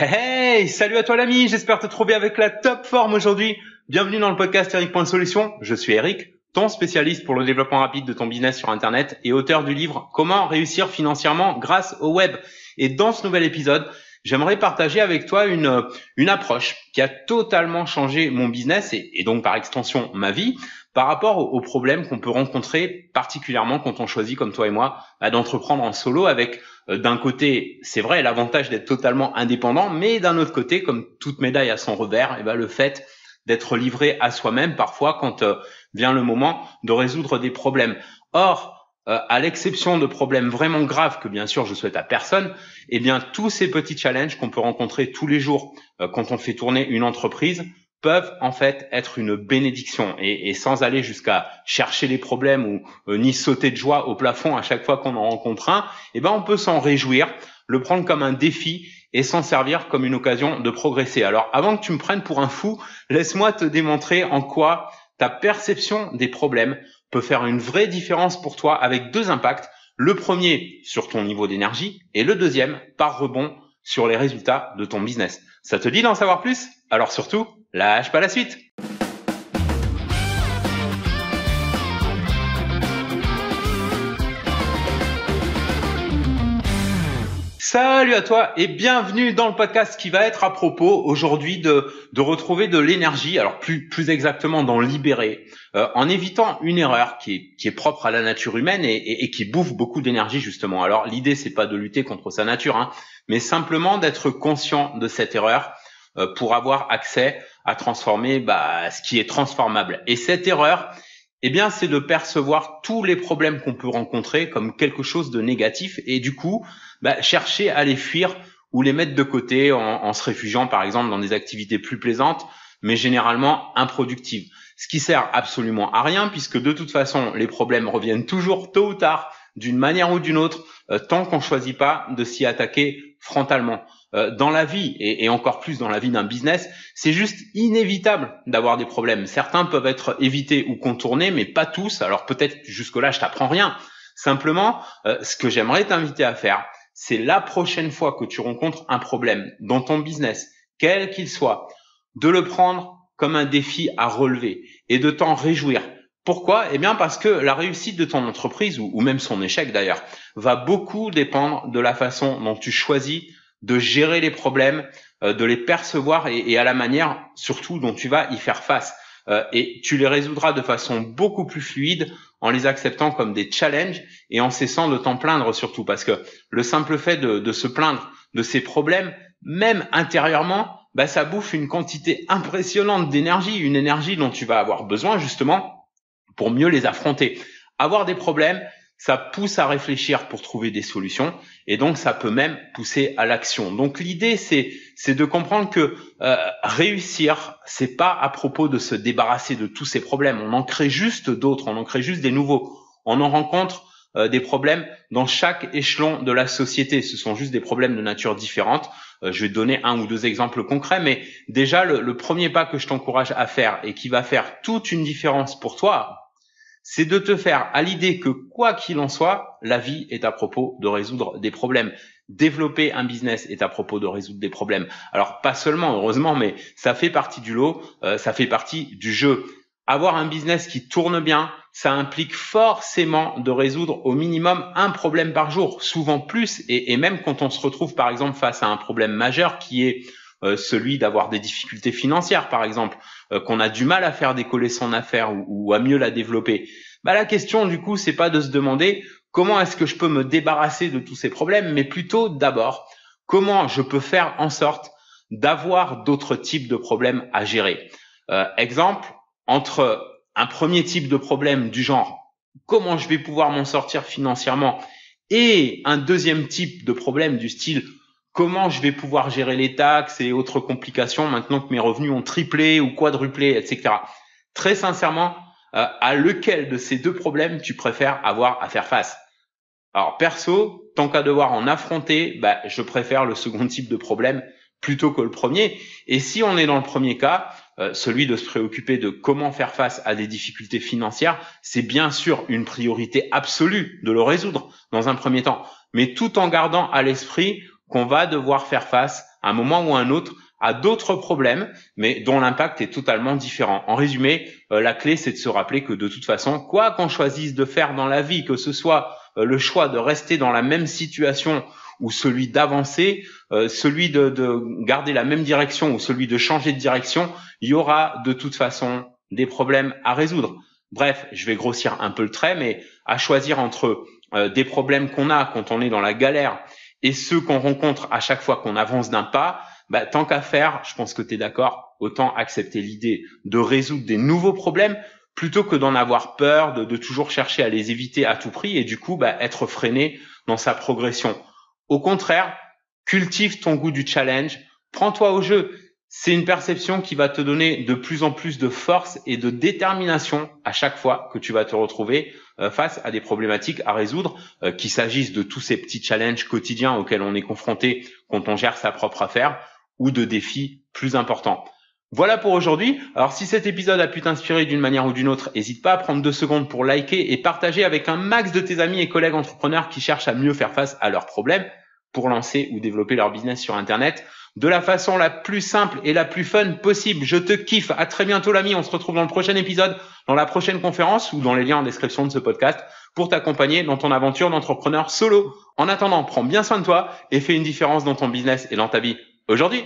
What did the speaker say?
Hey, salut à toi l'ami, j'espère te trouver avec la top forme aujourd'hui. Bienvenue dans le podcast Eric.solution. Je suis Eric, ton spécialiste pour le développement rapide de ton business sur Internet et auteur du livre Comment réussir financièrement grâce au web. Et dans ce nouvel épisode, j'aimerais partager avec toi une approche qui a totalement changé mon business et donc par extension ma vie par rapport aux problèmes qu'on peut rencontrer, particulièrement quand on choisit comme toi et moi d'entreprendre en solo avec d'un côté, c'est vrai, l'avantage d'être totalement indépendant, mais d'un autre côté, comme toute médaille a son revers, le fait d'être livré à soi-même parfois quand vient le moment de résoudre des problèmes. Or, à l'exception de problèmes vraiment graves que bien sûr je souhaite à personne, tous ces petits challenges qu'on peut rencontrer tous les jours quand on fait tourner une entreprise peuvent en fait être une bénédiction et sans aller jusqu'à chercher les problèmes ou ni sauter de joie au plafond à chaque fois qu'on en rencontre un, on peut s'en réjouir, le prendre comme un défi et s'en servir comme une occasion de progresser. Alors avant que tu me prennes pour un fou, laisse-moi te démontrer en quoi ta perception des problèmes peut faire une vraie différence pour toi avec deux impacts. Le premier sur ton niveau d'énergie et le deuxième par rebond sur les résultats de ton business. Ça te dit d'en savoir plus? Alors surtout, lâche pas la suite. Salut à toi et bienvenue dans le podcast qui va être à propos aujourd'hui de retrouver de l'énergie, alors plus exactement d'en libérer, en évitant une erreur qui est propre à la nature humaine et qui bouffe beaucoup d'énergie justement. Alors l'idée c'est pas de lutter contre sa nature, mais simplement d'être conscient de cette erreur pour avoir accès à transformer ce qui est transformable. Et cette erreur, c'est de percevoir tous les problèmes qu'on peut rencontrer comme quelque chose de négatif et du coup, chercher à les fuir ou les mettre de côté en se réfugiant par exemple dans des activités plus plaisantes, mais généralement improductives. Ce qui sert absolument à rien puisque de toute façon, les problèmes reviennent toujours tôt ou tard d'une manière ou d'une autre, tant qu'on choisit pas de s'y attaquer frontalement. Dans la vie et encore plus dans la vie d'un business, c'est juste inévitable d'avoir des problèmes. Certains peuvent être évités ou contournés, mais pas tous. Alors peut-être jusque-là, je t'apprends rien. Simplement, ce que j'aimerais t'inviter à faire, c'est la prochaine fois que tu rencontres un problème dans ton business, quel qu'il soit, de le prendre comme un défi à relever et de t'en réjouir. Pourquoi? Parce que la réussite de ton entreprise, ou même son échec d'ailleurs, va beaucoup dépendre de la façon dont tu choisis de gérer les problèmes, de les percevoir et à la manière surtout dont tu vas y faire face. Et tu les résoudras de façon beaucoup plus fluide en les acceptant comme des challenges et en cessant de t'en plaindre surtout. Parce que le simple fait de se plaindre de ces problèmes, même intérieurement, ça bouffe une quantité impressionnante d'énergie, une énergie dont tu vas avoir besoin justement pour mieux les affronter. Avoir des problèmes, ça pousse à réfléchir pour trouver des solutions et donc ça peut même pousser à l'action. Donc l'idée c'est de comprendre que réussir, c'est pas à propos de se débarrasser de tous ces problèmes. On en crée juste d'autres, on en crée juste des nouveaux. On en rencontre des problèmes dans chaque échelon de la société. Ce sont juste des problèmes de nature différente. Je vais te donner un ou deux exemples concrets, mais déjà le premier pas que je t'encourage à faire et qui va faire toute une différence pour toi, c'est de te faire à l'idée que quoi qu'il en soit, la vie est à propos de résoudre des problèmes. Développer un business est à propos de résoudre des problèmes. Alors pas seulement, heureusement, mais ça fait partie du lot, ça fait partie du jeu. Avoir un business qui tourne bien, ça implique forcément de résoudre au minimum un problème par jour, souvent plus, et même quand on se retrouve par exemple face à un problème majeur qui est celui d'avoir des difficultés financières par exemple, qu'on a du mal à faire décoller son affaire ou à mieux la développer. La question du coup, c'est pas de se demander comment est-ce que je peux me débarrasser de tous ces problèmes, mais plutôt d'abord comment je peux faire en sorte d'avoir d'autres types de problèmes à gérer. Exemple, entre un premier type de problème du genre comment je vais pouvoir m'en sortir financièrement et un deuxième type de problème du style comment je vais pouvoir gérer les taxes et autres complications maintenant que mes revenus ont triplé ou quadruplé, etc. Très sincèrement, à lequel de ces deux problèmes tu préfères avoir à faire face? Alors perso, tant qu'à devoir en affronter, je préfère le second type de problème plutôt que le premier. Et si on est dans le premier cas, celui de se préoccuper de comment faire face à des difficultés financières, c'est bien sûr une priorité absolue de le résoudre dans un premier temps, mais tout en gardant à l'esprit qu'on va devoir faire face à un moment ou à un autre à d'autres problèmes, mais dont l'impact est totalement différent. En résumé, la clé, c'est de se rappeler que de toute façon, quoi qu'on choisisse de faire dans la vie, que ce soit le choix de rester dans la même situation ou celui d'avancer, celui de garder la même direction ou celui de changer de direction, il y aura de toute façon des problèmes à résoudre. Bref, je vais grossir un peu le trait, mais à choisir entre des problèmes qu'on a quand on est dans la galère et ceux qu'on rencontre à chaque fois qu'on avance d'un pas, tant qu'à faire, je pense que tu es d'accord, autant accepter l'idée de résoudre des nouveaux problèmes plutôt que d'en avoir peur, de toujours chercher à les éviter à tout prix et du coup être freiné dans sa progression. Au contraire, cultive ton goût du challenge, prends-toi au jeu. C'est une perception qui va te donner de plus en plus de force et de détermination à chaque fois que tu vas te retrouver face à des problématiques à résoudre, qu'il s'agisse de tous ces petits challenges quotidiens auxquels on est confronté quand on gère sa propre affaire ou de défis plus importants. Voilà pour aujourd'hui. Alors si cet épisode a pu t'inspirer d'une manière ou d'une autre, n'hésite pas à prendre 2 secondes pour liker et partager avec un max de tes amis et collègues entrepreneurs qui cherchent à mieux faire face à leurs problèmes pour lancer ou développer leur business sur Internet de la façon la plus simple et la plus fun possible. Je te kiffe. À très bientôt l'ami. On se retrouve dans le prochain épisode, dans la prochaine conférence ou dans les liens en description de ce podcast pour t'accompagner dans ton aventure d'entrepreneur solo. En attendant, prends bien soin de toi et fais une différence dans ton business et dans ta vie aujourd'hui.